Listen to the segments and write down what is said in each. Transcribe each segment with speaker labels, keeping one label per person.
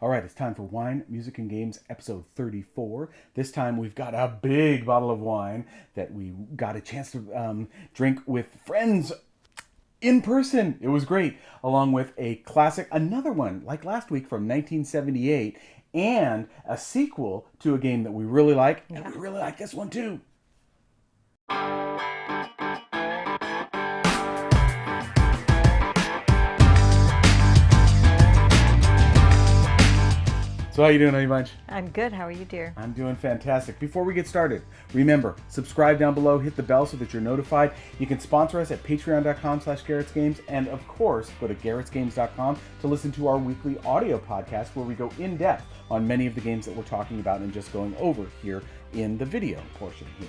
Speaker 1: All right, it's time for Wine, Music, and Games, episode 34. This time we've got a big bottle of wine that we got a chance to drink with friends in person. It was great, along with a classic, another one like last week from 1978, and a sequel to a game that we really like, and we really like this one too. So how you doing, Honey Bunch?
Speaker 2: I'm good. How are you, dear?
Speaker 1: I'm doing fantastic. Before we get started, remember, subscribe down below, hit the bell so that you're notified. You can sponsor us at patreon.com/GarrettsGames, and of course, go to GarrettsGames.com to listen to our weekly audio podcast where we go in depth on many of the games that we're talking about and just going over here in the video portion here.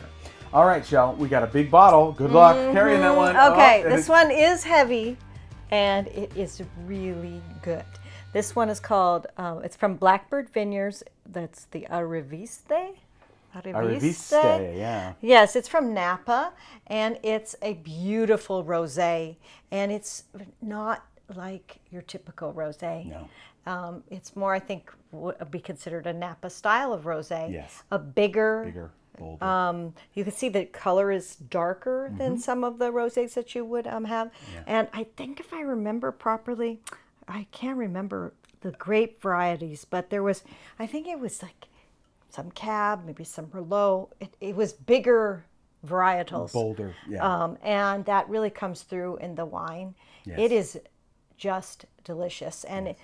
Speaker 1: All right, Shell, we got a big bottle. Good luck carrying that one.
Speaker 2: Okay, this one is heavy, and it is really good. This one is called, it's from Blackbird Vineyards. That's the Arriviste.
Speaker 1: Arriviste, yeah.
Speaker 2: Yes, it's from Napa, and it's a beautiful rosé. And it's not like your typical rosé.
Speaker 1: No.
Speaker 2: It's more, I think, would be considered a Napa style of rosé.
Speaker 1: Yes.
Speaker 2: A bigger,
Speaker 1: bolder.
Speaker 2: you can see the color is darker than some of the rosés that you would have.
Speaker 1: Yeah.
Speaker 2: And I think if I remember properly, I can't remember the grape varieties, but there was, I think it was like some Cab, maybe some Merlot. It was bigger varietals.
Speaker 1: Bolder, yeah.
Speaker 2: And that really comes through in the wine.
Speaker 1: Yes.
Speaker 2: It is just delicious. And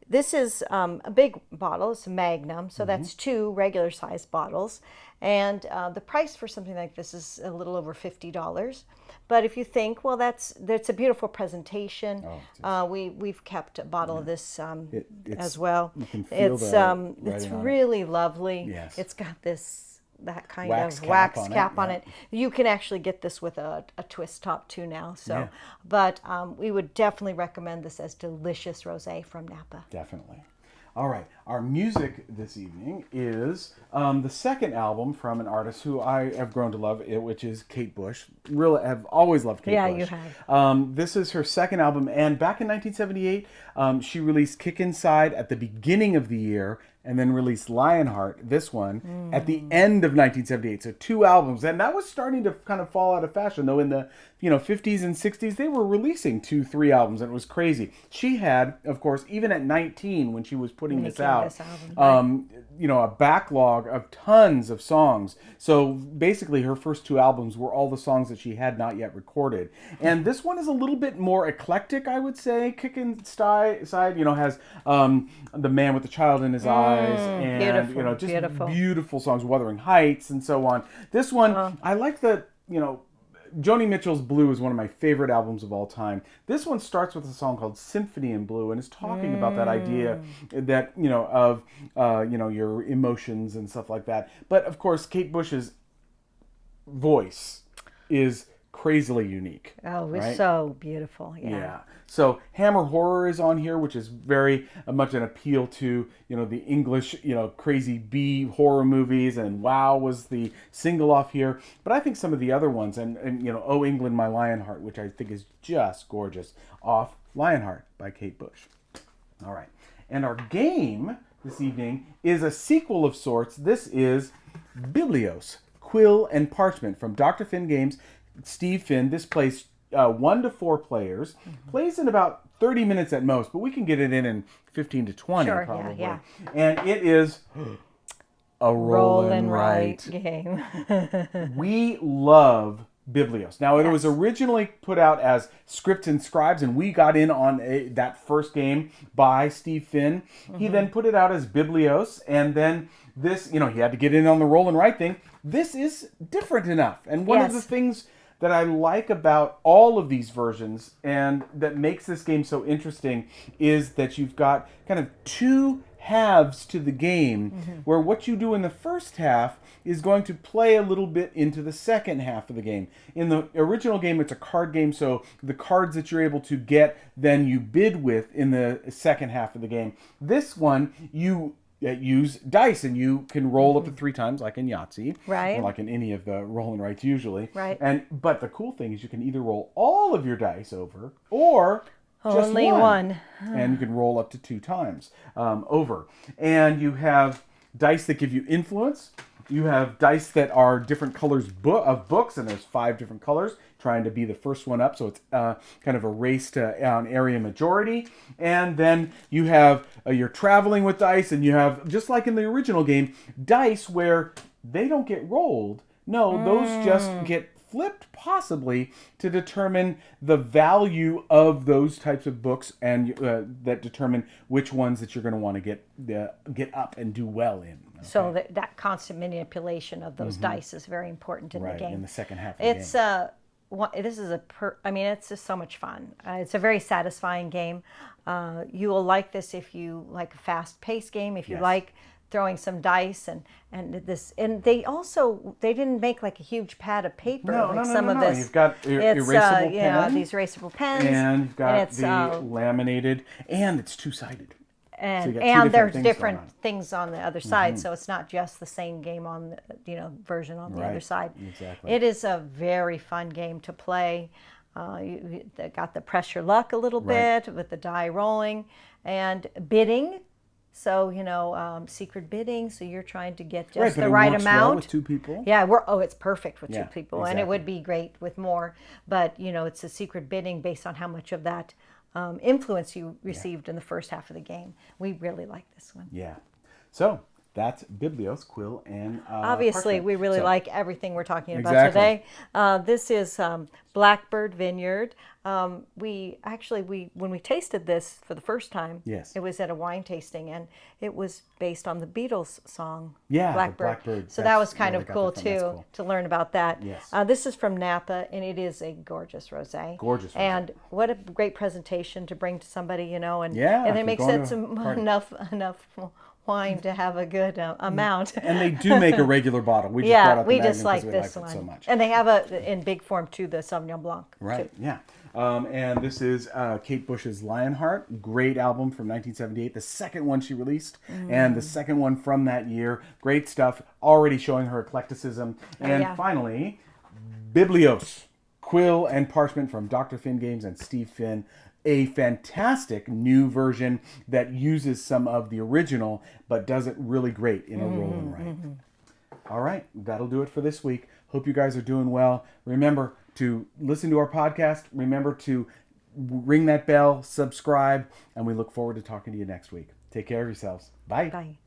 Speaker 2: this is a big bottle. It's a Magnum, so that's 2 regular sized bottles. And the price for something like this is a little over $50. But if you think, well, that's a beautiful presentation. We've kept a bottle of this as well.
Speaker 1: You can feel
Speaker 2: it's really lovely.
Speaker 1: Yes.
Speaker 2: It's got that kind
Speaker 1: wax
Speaker 2: of wax cap
Speaker 1: on
Speaker 2: on it. You can actually get this with a twist top too now. So, but we would definitely recommend this as delicious rosé from Napa.
Speaker 1: Definitely. All right, our music this evening is the second album from an artist who I have grown to love, which is Kate Bush. Really, have always loved Kate Bush.
Speaker 2: Yeah, you have.
Speaker 1: This is her second album, and back in 1978, she released Kick Inside at the beginning of the year, and then released Lionheart, this one, at the end of 1978. So 2 albums, and that was starting to kind of fall out of fashion, though in the 50s and 60s, they were releasing 2-3 albums, and it was crazy. She had, of course, even at 19 when she was putting this out, a backlog of tons of songs. So basically her first 2 albums were all the songs that she had not yet recorded. And this one is a little bit more eclectic, I would say. Kick Inside, has The Man with the Child in His Eyes, and just beautiful songs, Wuthering Heights and so on. This one, I like the, Joni Mitchell's Blue is one of my favorite albums of all time. This one starts with a song called Symphony in Blue, and is talking about that idea that, of your emotions and stuff like that. But of course, Kate Bush's voice is crazily unique.
Speaker 2: Oh, it's
Speaker 1: right?
Speaker 2: so beautiful. Yeah.
Speaker 1: So Hammer Horror is on here, which is very much an appeal to, the English, crazy B horror movies, and Wow was the single off here. But I think some of the other ones, and Oh England, My Lionheart, which I think is just gorgeous, off Lionheart by Kate Bush. All right. And our game this evening is a sequel of sorts. This is Biblios, Quill, and Parchment from Dr. Finn Games. Steve Finn. This plays 1 to 4 players. Plays in about 30 minutes at most, but we can get it in 15 to 20 probably.
Speaker 2: Yeah.
Speaker 1: And it is a roll and write
Speaker 2: game.
Speaker 1: We love Biblios. Now, it was originally put out as Scripts and Scribes, and we got in on that first game by Steve Finn. He then put it out as Biblios, and then this, he had to get in on the roll and write thing. This is different enough. And one of the things that I like about all of these versions, and that makes this game so interesting, is that you've got kind of 2 halves to the game, where what you do in the first half is going to play a little bit into the second half of the game. In the original game, it's a card game, so the cards that you're able to get, then you bid with in the second half of the game. This one, you use dice, and you can roll up to 3 times, like in Yahtzee,
Speaker 2: right?
Speaker 1: Or like in any of the roll and writes usually,
Speaker 2: right?
Speaker 1: But the cool thing is you can either roll all of your dice over, or Just
Speaker 2: Only one.
Speaker 1: And you can roll up to 2 times over. And you have dice that give you influence. You have dice that are different colors of books, and there's 5 different colors, trying to be the first one up, so it's kind of a race to an area majority. And then you have, you're traveling with dice, and you have, just like in the original game, dice where they don't get rolled. No, those just get flipped, possibly, to determine the value of those types of books, and that determine which ones that you're going to want to get up and do well in. Okay?
Speaker 2: So that constant manipulation of those dice is very important in the game.
Speaker 1: In the second half of the game.
Speaker 2: This is it's just so much fun. It's a very satisfying game. You will like this if you like a fast-paced game, if you like throwing some dice and they didn't make like a huge pad of paper some of this.
Speaker 1: You've got erasable pens.
Speaker 2: These erasable pens,
Speaker 1: and you've got the laminated, and it's 2-sided.
Speaker 2: And there's different things on the other side, so it's not just the same game on the version on the other side.
Speaker 1: Exactly.
Speaker 2: It is a very fun game to play. You got the press your luck a little bit with the die rolling and bidding. So secret bidding. So you're trying to get just the right amount.
Speaker 1: Well with 2 people.
Speaker 2: Yeah, it's perfect with 2 people,
Speaker 1: exactly.
Speaker 2: and it would be great with more. But it's a secret bidding based on how much of that influence you received in the first half of the game. We really like this one.
Speaker 1: Yeah. So that's Biblios, Quill, and
Speaker 2: obviously
Speaker 1: Parchment.
Speaker 2: we really like everything we're talking about today. This is Blackbird Vineyard. When we tasted this for the first time, it was at a wine tasting, and it was based on the Beatles song Blackbird. So that was kind of cool too, to learn about that.
Speaker 1: Yes.
Speaker 2: This is from Napa, and it is a gorgeous rosé. And what a great presentation to bring to somebody, and it makes it enough wine to have a good amount.
Speaker 1: And they do make a regular bottle. We just brought up the Magnum
Speaker 2: just like
Speaker 1: because we
Speaker 2: this
Speaker 1: like
Speaker 2: one
Speaker 1: it so much.
Speaker 2: And they have in big form too, the Sauvignon Blanc.
Speaker 1: Right. Yeah. And this is Kate Bush's Lionheart, great album from 1978, the second one she released, and the second one from that year. Great stuff, already showing her eclecticism. And finally, Biblios, Quill and Parchment from Dr. Finn Games and Steve Finn. A fantastic new version that uses some of the original, but does it really great in a roll and write. All right, that'll do it for this week. Hope you guys are doing well. Remember to listen to our podcast. Remember to ring that bell, subscribe, and we look forward to talking to you next week. Take care of yourselves. Bye.
Speaker 2: Bye.